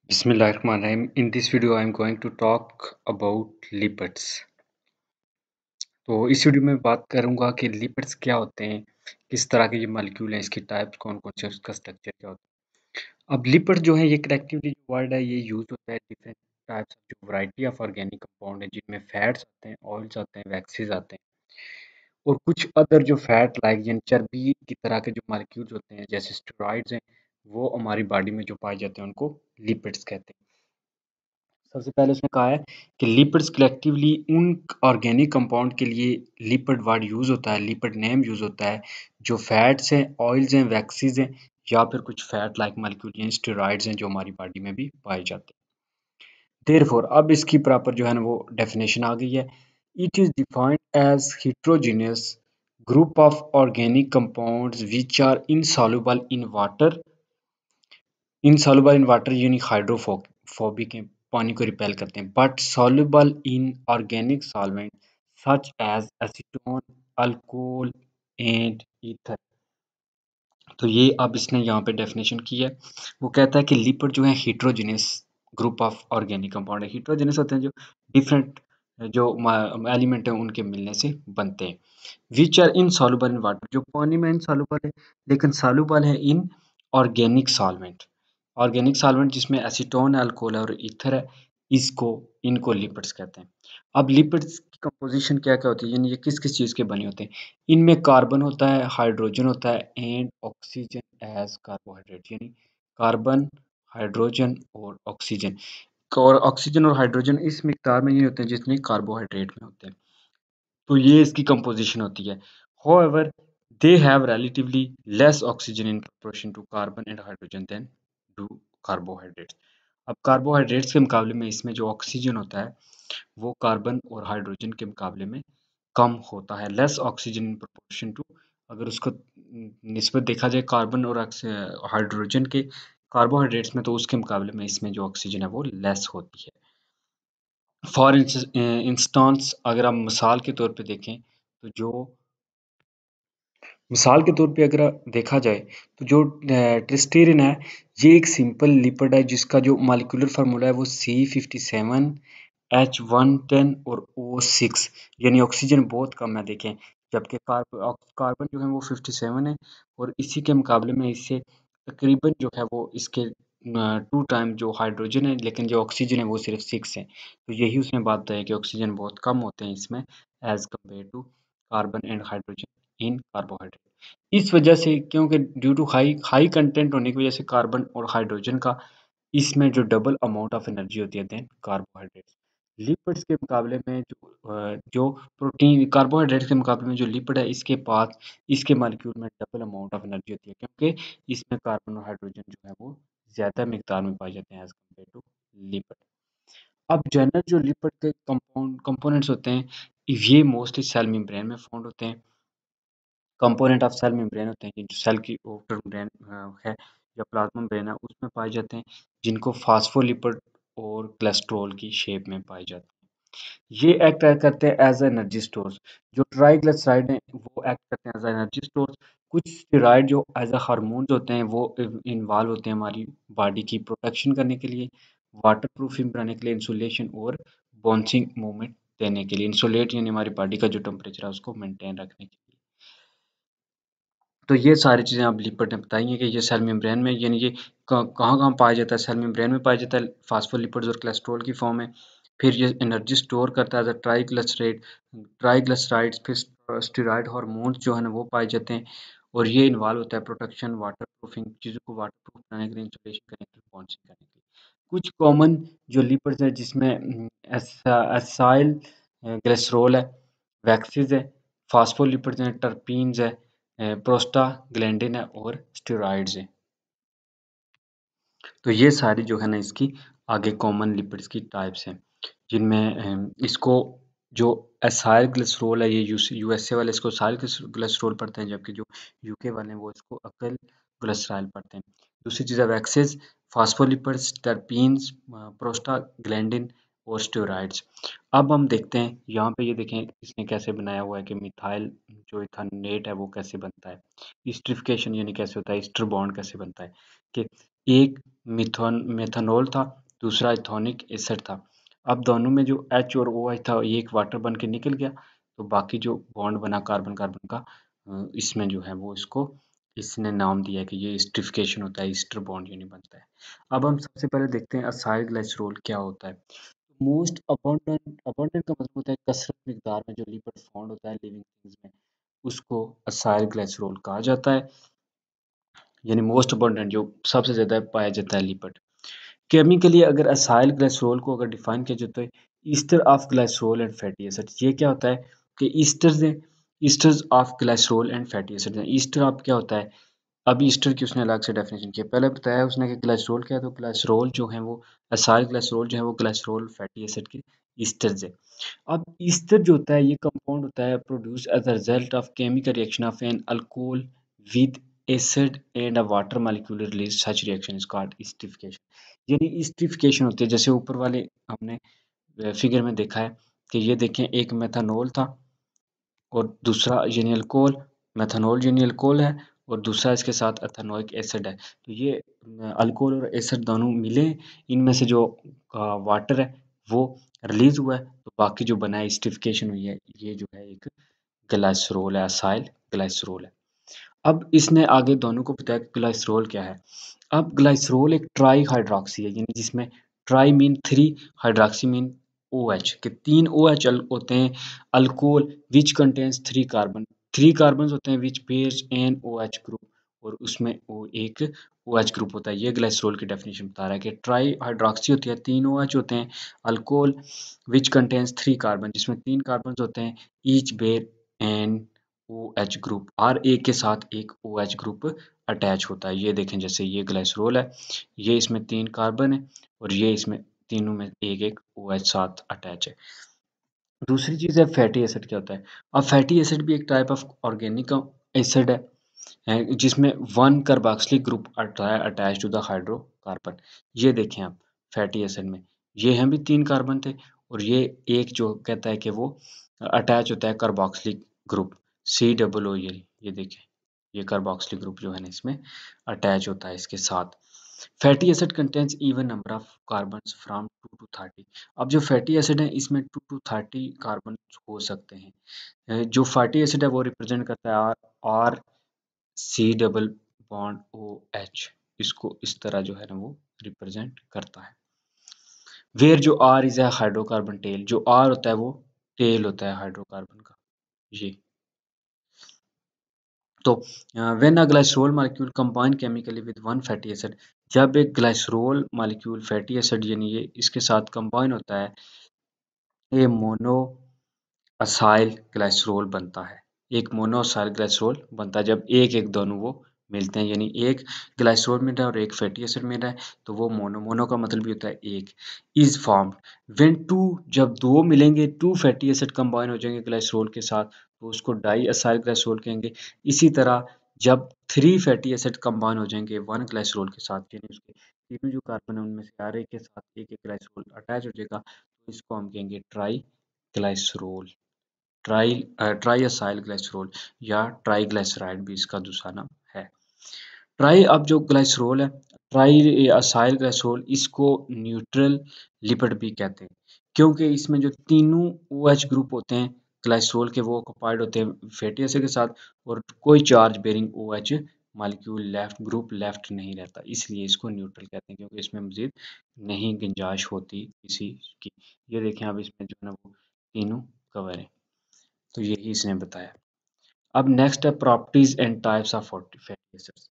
Bismillahirrahmanirrahim. In this video, I am going to talk about lipids. तो इस video में बात करूंगा कि लिपिड्स क्या होते हैं, किस तरह के ये मॉलिक्यूल हैं, इसके टाइप्स कौन-कौन से, उसका स्ट्रक्चर क्या होता है। अब लिपिड जो है ये कलेक्टिवली जो वर्ड है ये यूज होता है डिफरेंट टाइप्स जो वैरायटी ऑफ ऑर्गेनिक कंपाउंड है जिनमें फैट्स आते हैं, ऑयल्स आते हैं, वैक्सेस आते हैं और कुछ अदर जो फैट लाइक यानी चर्बी की तरह के जो मॉलिक्यूल्स होते हैं जैसे स्टेरॉइड्स हैं वो हमारी बॉडी में जो पाए जाते हैं उनको लिपिड्स कहते हैं। सबसे पहले उसने कहा है कि लिपिड्स कलेक्टिवली उन ऑर्गेनिक कंपाउंड के लिए लिपिड वर्ड यूज होता है, लिपिड नेम यूज होता है जो फैट्स हैं, ऑयल्स हैं, वैक्सीज हैं या फिर कुछ फैट लाइक मॉलिक्यूल यानी स्टेरॉइड्स हैं जो हमारी बॉडी में भी पाए जाते हैं। देयरफॉर अब इसकी प्रॉपर जो है ना वो डेफिनेशन आ गई है। It is defined as heterogeneous group of organic compounds which are insoluble in water, insoluble in water यानी हाइड्रोफोबिक हैं, पानी को रिपेल करते हैं, but soluble in organic solvent such as acetone, alcohol and ether. तो ये अब इसने यहाँ पे डेफिनेशन की है। वो कहता है कि लिपिड जो है heterogeneous group of organic compound है। हेट्रोजेनियस होते हैं जो डिफरेंट जो एलिमेंट है उनके मिलने से बनते हैं। Which are insoluble in water, जो पानी में इनसॉल्युबल है लेकिन सॉल्युबल है in organic solvent. Organic solvent जिसमें एसीटोन, अल्कोहल और ईथर है, इसको इनको लिपिड्स कहते हैं। अब लिपिड्स की कंपोजिशन क्या-क्या होती है, यानी ये किस-किस चीज़ के बने होते हैं। इनमें कार्बन होता है, हाइड्रोजन होता है एंड ऑक्सीजन एज कार्बोहाइड्रेट, यानी कार्बन, हाइड्रोजन और ऑक्सीजन। और ऑक्सीजन और हाइड्रोजन इस मिकदार में नहीं होते हैं जितने कार्बोहाइड्रेट में होते हैं। तो ये इसकी कंपोजिशन होती है। However, they have relatively less oxygen in proportion to carbon and hydrogen than do carbohydrates. अब कार्बोहाइड्रेट्स के मुकाबले में इसमें जो ऑक्सीजन होता है वो कार्बन और हाइड्रोजन के मुकाबले में कम होता है। Less oxygen in proportion to, अगर उसको निस्बत देखा जाए कार्बन और हाइड्रोजन के कार्बोहाइड्रेट्स में, तो उसके मुकाबले में इसमें जो ऑक्सीजन है वो लेस होती है। फॉर इंस्टांस अगर हम मिसाल के तौर पे देखें तो जो मिसाल के तौर पे अगर देखा जाए तो जो ट्रिस्टेरिन है ये एक सिंपल लिपिड है जिसका जो मॉलिक्यूलर फार्मूला है वो C57H110 और O6, यानी ऑक्सीजन बहुत कम है देखें, जबकि कार्बन जो है वो 57 है और इसी के मुकाबले में इससे तकरीबन जो है वो इसके 2 टाइम जो हाइड्रोजन है, लेकिन जो ऑक्सीजन है वो सिर्फ 6 है। तो यही उसने बात बताई कि ऑक्सीजन बहुत कम होते हैं इसमें as compare to carbon and hydrogen in carbohydrate. इस वजह से क्योंकि due to high high content होने की वजह से कार्बन और हाइड्रोजन का इसमें जो डबल अमाउंट ऑफ एनर्जी होती है देन कार्बोहाइड्रेट्स। लिपिड्स के मुकाबले में जो प्रोटीन कार्बोहाइड्रेट्स के मुकाबले में जो लिपिड है इसके पास इसके मॉलिक्यूल में डबल अमाउंट ऑफ एनर्जी होती है क्योंकि इसमें कार्बन और हाइड्रोजन जो है वो ज़्यादा मिकदार में पाए जाते हैं एज़ कम्पेयर टू लिपिड। अब जनरल जो लिपिड के कंपोनेंट्स होते हैं ये मोस्टली सेल मेम्ब्रेन में फाउंड होते हैं। कंपोनेंट ऑफ सेल मेम्ब्रेन होते हैं कि जो सेल की आउटर मेम्ब्रेन है या प्लाज्मा मेम्ब्रेन है उसमें पाए जाते हैं, जिनको फास्फोलिपिड और कोलेस्ट्रॉल की शेप में पाए जाते हैं। ये एक्ट करते हैं एज एनर्जी स्टोर्स। जो ट्राइग्लिसराइड हैं वो एक्ट करते हैं एज एनर्जी स्टोर्स। कुछ स्टेरॉइड जो एज अ हार्मोन्स होते हैं वो इन्वॉल्व होते हैं हमारी बॉडी की प्रोटेक्शन करने के लिए, वाटर प्रूफिंग बनाने के लिए, इंसुलेशन और बाउंसिंग मूवमेंट देने के लिए। इंसुलेट यानी हमारी बॉडी का जो टेम्परेचर है उसको मेंटेन रखने के लिए। तो ये सारी चीज़ें अब लिपिड ने बताई हैं कि ये सेल मेम्ब्रेन में, यानी ये कहाँ-कहाँ पाया जाता है, सेल मेम्ब्रेन में पाया जाता है फास्फोलिपिड्स और कोलेस्ट्रॉल की फॉर्म में। फिर ये एनर्जी स्टोर करता है एज़ अ ट्राइग्लिसराइड्स, फिर स्टेरॉइड हार्मोन्स जो है ना वो पाए जाते हैं और ये इन्वॉल्व होता है प्रोटेक्शन, वाटर प्रूफिंग, चीज़ों को वाटर प्रूफ बनाने के लिए, इंसुलेशन करने के लिए, बाउंसिंग करने के लिए। कुछ कॉमन जो लिपिड्स हैं जिसमें एसाइल ग्लिसरॉल है, वैक्सीज है, फास्फोलिपिड्स हैं, टर्पीन्स है, प्रोस्टाग्लैंडिन है और स्टेरॉइड्स हैं। तो ये सारी जो है ना इसकी आगे कॉमन लिपिड्स की टाइप्स हैं जिनमें इसको जो एसाइल ग्लिसरॉल है ये यूएसए वाले इसको एसाइल ग्लिसरॉल पढ़ते हैं, जबकि जो यूके वाले हैं वो इसको अकल ग्लिसरॉल पढ़ते हैं। दूसरी चीज़ है वैक्सेस, फास्फोलिपिड्स, टर्पीन्स, प्रोस्टाग्लैंडिन और स्टेरॉइड्स। अब हम देखते हैं यहाँ पे, ये देखें इसने कैसे बनाया हुआ है कि मिथाइल जो इथानेट है वो कैसे बनता है, एस्टरिफिकेशन यानी कैसे होता है, ईस्टर बॉन्ड कैसे बनता है कि एक मेथनॉल था, दूसरा इथोनिक एसिड था। अब दोनों में जो H और OH था ये एक वाटर बन के निकल गया, तो बाकी जो बॉन्ड बना कार्बन कार्बन का इसमें जो है वो इसको इसने नाम दिया है कि ये एस्टरिफिकेशन होता है, ईस्टर बॉन्ड यूनिट बनता है। अब हम सबसे पहले देखते हैं असाइल ग्लाइसरॉल क्या होता है। मोस्ट अबंडेंट अबंडेंट का मतलब होता है कसरत मिकदार में जो लिपिड फाउंड होता है लिविंग थिंग्स में, उसको असाइल ग्लाइसरॉल कहा जाता है, यानी मोस्ट अबंडेंट जो सबसे ज़्यादा पाया जाता है लिपिड। केमिकली अगर असाइल ग्लाइसरॉल को अगर डिफाइन किया जाए तो ester of glycerol and fatty acid. ये क्या होता है कि esters of glycerol and fatty acid. Ester of क्या होता है, अब ईस्टर की उसने अलग से डेफिनेशन की है। पहले बताया उसने कि ग्लाइसरॉल क्या है, तो ग्लाइसरॉल जो है वो असाइल ग्लाइसरॉल जो है वो ग्लाइसरॉल फैटी एसिड के ईस्टर्स है। अब ईस्टर जो होता है ये कंपाउंड होता है produce as a result of chemical reaction of an alcohol with acid and a water molecule release such reaction is called esterification. यानी ईस्टरिफिकेशन होती है जैसे ऊपर वाले हमने फिगर में देखा है कि ये देखें एक मेथनॉल था और दूसरा यानी अल्कोहल, मेथनॉल यानी अल्कोहल है और दूसरा इसके साथ एथेनोइक एसिड है। तो ये अल्कोहल और एसिड दोनों मिले, इनमें से जो वाटर है वो रिलीज हुआ है, तो बाकी जो बना है एस्टरिफिकेशन हुई है, ये जो है एक ग्लाइसरॉल है, असाइल ग्लाइसरॉल है। अब इसने आगे दोनों को बताया कि ग्लाइसरॉल क्या है। अब ग्लाइसरॉल एक ट्राई हाइड्रोक्सी है, यानी जिसमें try mean three, hydroxy mean OH के तीन OH होते हैं। Alcohol which contains three carbon, three carbon होते हैं विच बेयर्स एन OH ग्रुप, और उसमें वो एक OH ग्रुप होता है। ये ग्लाइसरॉल की डेफिनेशन बता रहा है कि ट्राई हाइड्रोक्सी होती है, तीन OH होते हैं। Alcohol which contains three carbon, जिसमें तीन कार्बन होते हैं, each bear an OH group, और एक के साथ एक OH ग्रुप अटैच होता है। ये देखें जैसे ये ग्लाइसरॉल है, ये इसमें तीन कार्बन है और ये इसमें तीनों में एक एक OH साथ अटैच है। दूसरी चीज़ है फैटी एसिड क्या होता है। अब फैटी एसिड भी एक टाइप ऑफ ऑर्गेनिक एसिड है जिसमें one carboxylic group attach to the hydrocarbon. ये देखें आप फैटी एसिड में ये हैं भी तीन कार्बन थे और ये एक जो कहता है कि वो अटैच होता है कार्बोक्सिलिक ग्रुप COO। ये देखें ये कार्बोक्सिलिक ग्रुप जो है ना इसमें अटैच होता है इसके साथ। Fatty acid contains even number of carbons from 2 to 30। अब जो फैटी एसिड है इसमें 2 to 30 कार्बन हो सकते हैं। जो फैटी एसिड है वो रिप्रेजेंट करता है R C double bond OH, इसको इस तरह जो है ना वो रिप्रेजेंट करता है। वेयर जो आर इज है हाइड्रोकार्बन टेल, जो आर होता है वो टेल होता है हाइड्रोकार्बन का। ये तो when a glycerol molecule combine chemically with one fatty acid, जब एक ग्लाइसरॉल मॉलिक्यूल फैटी एसिड यानी ये इसके साथ कंबाइन होता है, ये मोनो असाइल ग्लाइसरॉल बनता है। एक मोनो असाइल ग्लाइसरॉल बनता है जब एक एक दोनों वो मिलते हैं, यानी एक ग्लाइसरॉल मिल रहा है और एक फैटी एसिड मिल रहा है, तो वो मोनो, मोनो का मतलब भी होता है एक, इज फॉर्म्ड व्हेन टू, जब दो मिलेंगे, टू फैटी एसिड कंबाइन हो जाएंगे ग्लाइसरॉल के साथ तो उसको डाई असाइल ग्लाइसरॉल कहेंगे। इसी तरह जब थ्री फैटी एसिड कंबाइन हो जाएंगे वन ग्लाइसरॉल के साथ, यानी उसके तीनों जो कार्बन है उनमें से हर एक के साथ एक एक ग्लाइसरॉल अटैच हो जाएगा, तो इसको हम कहेंगे try glycerol, try acyl glycerol या ट्राइग्लिसराइड भी इसका दूसरा नाम है। ट्राई अब जो ग्लाइसरॉल है, ट्राई असाइल ग्लाइसरॉल, इसको न्यूट्रल लिपिड भी कहते हैं क्योंकि इसमें जो तीनों OH ग्रुप होते हैं ग्लाइसरॉल के वो ऑक्युपाइड होते हैं फैटी एसिड के साथ और कोई charge bearing OH molecule left group left नहीं रहता, इसलिए इसको न्यूट्रल कहते हैं क्योंकि इसमें मजीद नहीं गुंजाइश होती किसी की। ये देखें अब इसमें जो है ना वो तीनों कवर है, तो यही इसने बताया। अब नेक्स्ट है properties and types of fatty acids.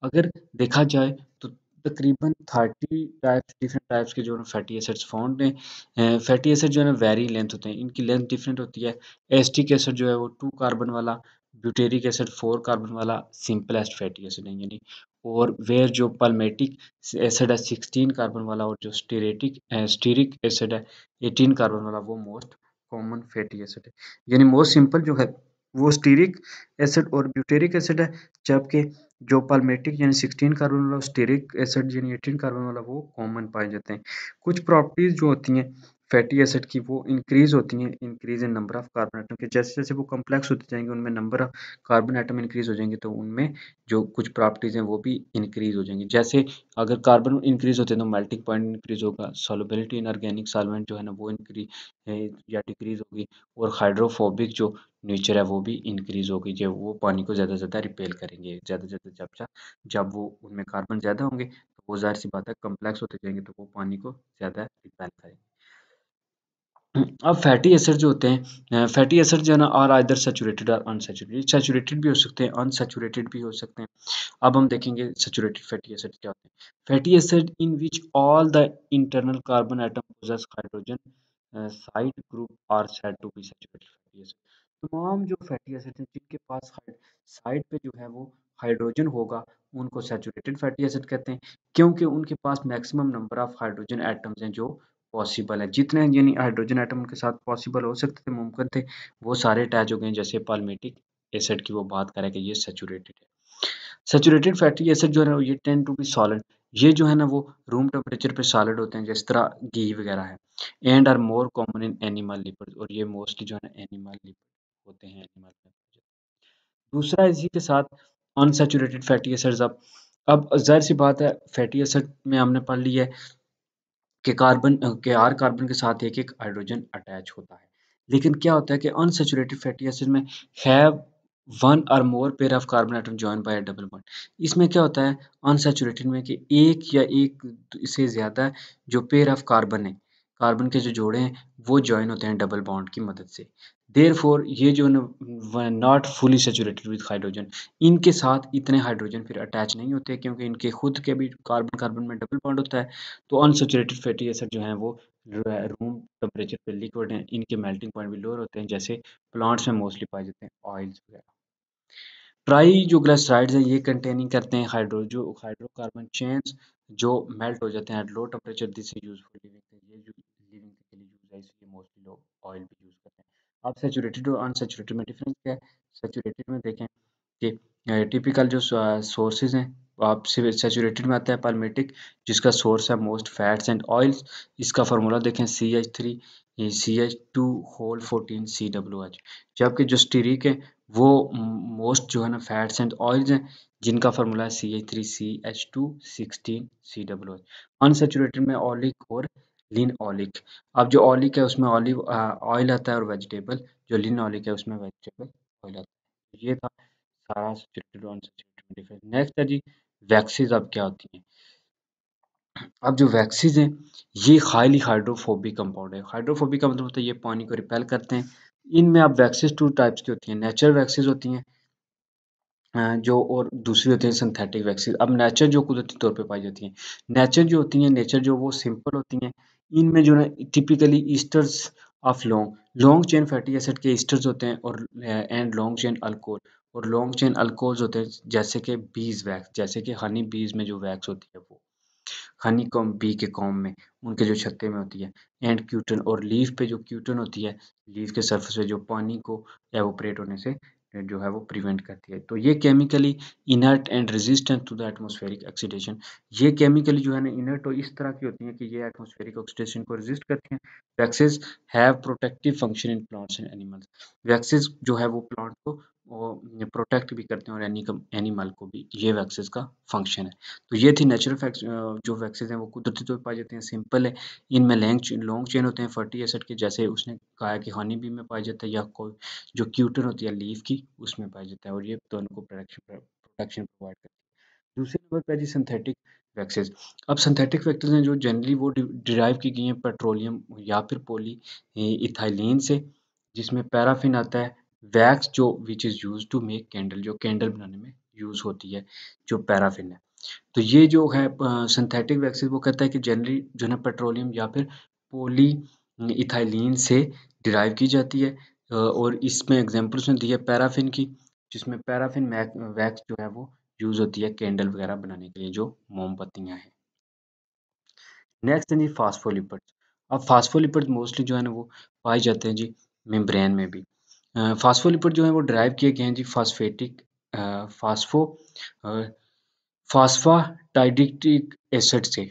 अगर देखा जाए तो तकरीबन 30 टाइप्स, डिफरेंट टाइप्स के जो है फैटी एसिड्स फाउंड हैं। फैटी एसिड जो है ना वेरी लेंथ होते हैं, इनकी लेंथ डिफरेंट होती है। एस्टिक एसिड जो है वो 2 कार्बन वाला, ब्यूटेरिक एसिड 4 कार्बन वाला सिंपलेस्ट फैटी एसिड है यानी, और वेयर जो पाल्मेटिक एसिड है 16 कार्बन वाला, और जो स्टीरिक एसिड है 18 कार्बन वाला, वो मोस्ट कॉमन फैटी एसिड है। यानी मोस्ट सिंपल जो है वो स्टीरिक एसिड और ब्यूटेरिक एसिड है, जबकि जो पाल्मेटिक यानी 16 कार्बन वाला, स्टीरिक एसिड यानी 18 कार्बन वाला वो कॉमन पाए जाते हैं। कुछ प्रॉपर्टीज जो होती हैं फैटी एसिड की वो इंक्रीज होती हैं, increase in number of carbon atom के, जैसे जैसे वो कम्प्लेक्स होते जाएंगे उनमें number of carbon atom increase हो जाएंगे, तो उनमें जो कुछ प्रॉपर्टीज हैं वो भी इंक्रीज हो जाएंगी। जैसे अगर कार्बन इंक्रीज होते हैं तो मेल्टिंग पॉइंट इंक्रीज होगा, सॉल्युबिलिटी इन ऑर्गेनिक सॉल्वेंट जो है ना वो इंक्रीज या डिक्रीज होगी, और हाइड्रोफोबिक जो नेचर है वो भी इंक्रीज होगी, जब वो पानी को ज़्यादा से ज़्यादा रिपेल करेंगे, ज़्यादा से ज़्यादा जब जब वो उनमें कार्बन ज़्यादा होंगे तो वो जाहिर सी बात है कम्प्लेक्स होते जाएंगे तो वो पानी को ज़्यादा रिपेल करेंगे। अब फैटी एसिड जो होते हैं, फैटी एसिड जो है ना आर आइदर सैचुरेटेड और अनसैचुरेटेड, सैचुरेटेड भी हो सकते हैं, अनसैचुरेटेड भी हो सकते हैं। अब हम देखेंगे सैचुरेटेड फैटी एसिड क्या होते हैं। Fatty acid in which all the internal carbon atom possess hydrogen side group are said to be saturated fatty acid. तमाम जो फैटी एसिड हैं जिनके पास साइड पे जो है वो हाइड्रोजन होगा उनको सैचुरेटेड फैटी एसिड कहते हैं, क्योंकि उनके पास maximum number of hydrogen atoms हैं जो पॉसिबल है, जितने यानी हाइड्रोजन एटम उनके साथ पॉसिबल हो सकते थे, मुमकिन थे, वो सारे अटैच हो गए। जैसे पाल्मेटिक एसिड की वो बात करें कि ये सैचुरेटेड है। सैचुरेटेड फैटी एसिड जो है ना ये टेंड टू बी सॉलिड, ये जो है ना वो रूम टेम्परेचर पे सॉलिड होते हैं जिस तरह घी वगैरह है, and are more common in animal lipid, और ये मोस्टली जो है ना एनिमल लिपिड होते हैं, एनिमल में। दूसरा इसी के साथ अनसैचुरेटेड फैटी एसिड्स। अब जाहिर सी बात है फैटी एसिड में हमने पढ़ लिया है कि के आर कार्बन के साथ एक एक हाइड्रोजन अटैच होता है, लेकिन क्या होता है कि अनसैचुरेटेड फैटी एसिड में हैव वन और more pair of carbon atom join by double bond. इसमें क्या होता है अनसैचुरेटेड में कि एक या एक से ज़्यादा जो पेयर ऑफ कार्बन है, कार्बन के जो जोड़े हैं वो जॉइन होते हैं डबल बॉन्ड की मदद से। देयरफॉर ये जो not fully saturated with hydrogen, इनके साथ इतने हाइड्रोजन फिर अटैच नहीं होते क्योंकि इनके खुद के भी कार्बन कार्बन में डबल बॉन्ड होता है। तो अनसैचुरेटेड फैटी एसिड जो हैं वो रूम टेम्परेचर पे लिक्विड हैं, इनके मेल्टिंग पॉइंट भी लोअर होते हैं, जैसे प्लांट्स में मोस्टली पाए जाते हैं ऑयल्स वगैरह। ट्राई जो ग्लिसराइड्स हैं ये कंटेनिंग करते हैं हाइड्रोकार्बन चेन्स जो मेल्ट हो जाते हैं at low temperature, this is useful living, ये जो लिविंग के लिए यूज है इसलिए मोस्टली लोग ऑयल भी यूज करते हैं। अब सैचुरेटेड और अनसैचुरेटेड में डिफरेंस क्या है। सैचुरेटेड में देखें कि टिपिकल जो सोर्सेज हैं आप सैचुरेटेड में आता है पाल्मेटिक, जिसका सोर्स है मोस्ट फैट्स एंड ऑयल्स। इसका फार्मूला देखें CH3 CH2 होल 14 COOH। जबकि जो स्टीरिक है वो मोस्ट जो है ना फैट्स एंड ऑयल्स हैं, जिनका फार्मूला है CH3CH2 16 COOH। अनसैचुरेटेड में ऑलिक और लिन ऑलिक। अब जो ऑलिक है उसमें ऑलिव ऑयल आता है और वेजिटेबल, जो लिन ऑलिक है उसमें वेजिटेबल ऑयल आता है। ये था सारा सैचुरेटेड और अनसैचुरेटेड में डिफरेंस। नेक्स्ट है जी वैक्सीज। अब क्या होती हैं। अब जो वैक्सीज हैं ये हाईली हाइड्रोफोबिक कंपाउंड है। हाइड्रोफोबिक का मतलब होता है ये पानी को रिपेल करते हैं। इनमें अब वैक्सीज टू टाइप्स की होती हैं, नेचुरल वैक्सीज होती हैं जो, और दूसरी होती है सिंथेटिक वैक्सीज। अब नेचर जो कुदरती तौर पे पाई जाती हैं, नेचर जो होती हैं, नेचर जो वो सिंपल होती हैं। इनमें जो है typically esters of long long chain fatty acid के ईस्टर्स होते हैं, और एंड लॉन्ग चेन अल्कोहल, और लॉन्ग चेन अल्कोहल्स होते हैं जैसे कि बीज वैक्स, जैसे कि हनी बीज में जो वैक्स होती है वो हनी कॉम्ब बी के कॉम्ब में उनके जो छत्ते में होती है, एंड क्यूटन, और लीफ पे जो क्यूटन होती है, लीफ के सरफेस पे जो पानी को एवोपरेट होने से जो है वो प्रिवेंट करती है। तो ये chemically inert and resistant to the atmospheric oxidation. ये केमिकली जो है ना इनर्ट और इस तरह की होती हैं कि ये एटमॉस्फेरिक ऑक्सीडेशन को रेजिस्ट करती हैं। Waxes have protective function in plants and animals. Waxes जो है वो प्लांट को प्रोटेक्ट भी करते हैं और एनिमल को भी, ये वैक्सेस का फंक्शन है। तो ये थी नेचुरल फैक्ट्स। जो वैक्सीज हैं वो कुदरती तौर पर पाए जाते हैं, सिंपल है। इनमें लॉन्ग चेन होते हैं फैटी एसिड के, जैसे उसने कहा है कि हनी बी में पाया जाता है, या कोई जो क्यूटन होती है लीफ की उसमें पाया जाता है, और ये दोनों को प्रोटेक्शन प्रोवाइड करती है। दूसरे नंबर पर है जी सिंथेटिक वैक्सीज। अब सिंथेटिक वैक्सीज हैं जो जनरली वो डिराइव की गई हैं पेट्रोलियम या फिर पॉली इथाइलिन से, जिसमें पैराफिन आता है। वैक्स जो which is use to make candle, जो कैंडल बनाने में यूज़ होती है, जो पैराफिन है। तो ये जो है सिंथेटिक वैक्सीन वो कहता है कि जनरली जो है ना पेट्रोलियम या फिर पॉली इथाइलिन से डिराइव की जाती है, और इसमें एग्जांपल उसने दी है पैराफिन की, जिसमें पैराफिन वैक्स जो है वो यूज़ होती है कैंडल वगैरह बनाने के लिए, जो मोमबत्तियाँ हैं। नेक्स्ट है जी फास्फोलिपिड्स। अब फास्फोलिपिड्स मोस्टली जो है ना वो पाए जाते हैं जी मेम्ब्रेन में भी। फास्फोलिपिड जो है वो ड्राइव किए गए हैं जी फास्फेटिक फास्फो फास्फाटाइडिक एसिड से।